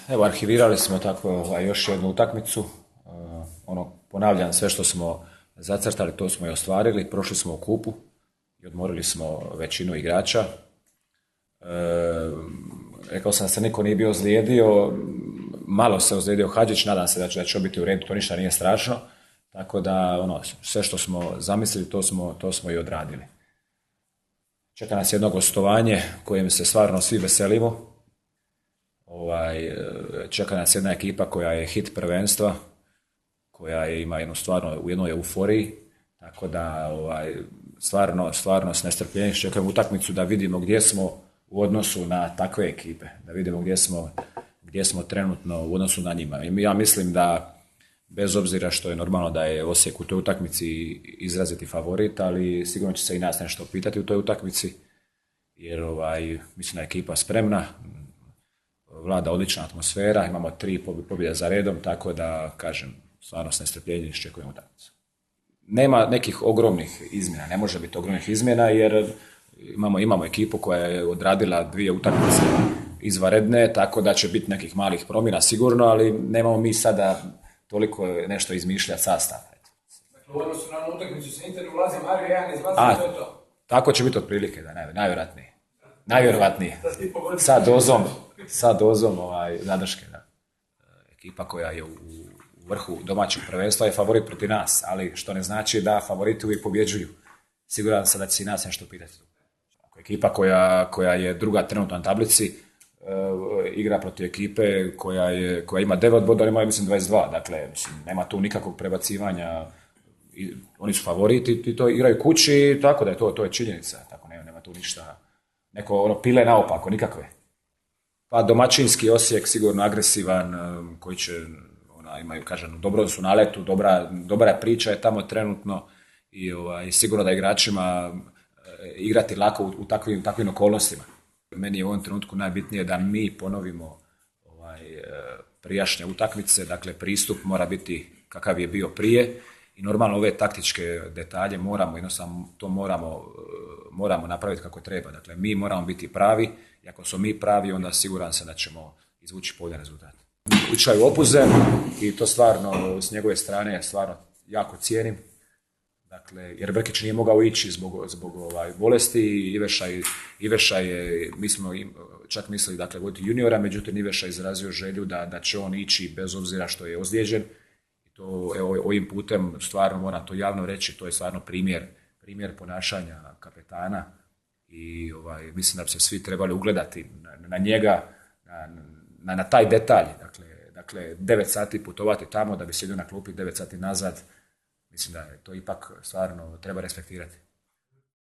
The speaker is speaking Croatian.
Evo, arhivirali smo tako još jednu utakmicu. Ponavljam, sve što smo zacrtali, to smo i ostvarili. Prošli smo u kupu i odmorili smo većinu igrača. Rekao sam da se niko nije bio ozlijedio. Malo se ozlijedio Hadžić, nadam se da će biti u redu, to ništa nije strašno. Tako da, sve što smo zamislili, to smo i odradili. Čeka nas jedno gostovanje kojem se stvarno svi veselimo. Čeka nas jedna ekipa koja je hit prvenstva, koja ima u jednoj euforiji, tako da stvarno s nestrpljenjem čekamo utakmicu da vidimo gdje smo u odnosu na takve ekipe, da vidimo gdje smo trenutno u odnosu na njima. I ja mislim da, bez obzira što je normalno da je Osijek u toj utakmici izraziti favorit, ali sigurno će se i nas nešto pitati u toj utakmici, jer mislim da je ekipa spremna, vlada odlična atmosfera, imamo 3 pobjede za redom, tako da, kažem, stvarno s nestrpljenjem iščekujemo utakmicu. Nema nekih ogromnih izmjena, ne može biti ogromnih izmjena, jer imamo ekipu koja je odradila 2 utakmice izvanredne, tako da će biti nekih malih promjena sigurno, ali nemamo mi sada toliko nešto izmišljati sastav. Dakle, u odnosu na utakmicu sa Interom ulazi Mario, jedan izlazi, to je to. Tako će biti otprilike, da, najvjerojatnije. Sa dozom zadrške. Da. Ekipa koja je u vrhu domaćeg prvenstva je favorit protiv nas, ali što ne znači da favoriti uvijek pobjeđuju. Siguran sam da će se i nas nešto pitati. Ekipa koja je druga trenutno na tablici igra protiv ekipe koja ima 9 bodova, ima mislim 22, dakle nema tu nikakvog prebacivanja. Oni su favoriti i to igraju kući, tako da je to je činjenica, tako nema tu ništa, neko pile naopako, nikakve. Pa domaćinski Osijek sigurno agresivan, koji će, imaju, kažem, dobro su na letu, dobra priča je tamo trenutno i sigurno da igračima igrati lako u takvim okolnostima. Meni je u ovom trenutku najbitnije da mi ponovimo prijašnje utakmice, dakle pristup mora biti kakav je bio prije i normalno ove taktičke detalje moramo napraviti kako treba. Dakle, mi moramo biti pravi i ako smo mi pravi, onda siguran sam da ćemo izvući povoljan rezultat. Slučaju Opuzen i to stvarno s njegove strane stvarno jako cijenim. Dakle, jer Brkić nije mogao ići zbog bolesti i Iveša je, mi smo čak mislili voditi juniora, međutim Iveša je izrazio želju da će on ići bez obzira što je ozlijeđen. I to ovim putem stvarno moram to javno reći, to je stvarno primjer ponašanja kapetana i mislim da bi se svi trebali ugledati na njega, na taj detalj. Dakle, 9 sati putovati tamo da bi sjedio na klupi 9 sati nazad, mislim da je to ipak stvarno treba respektirati.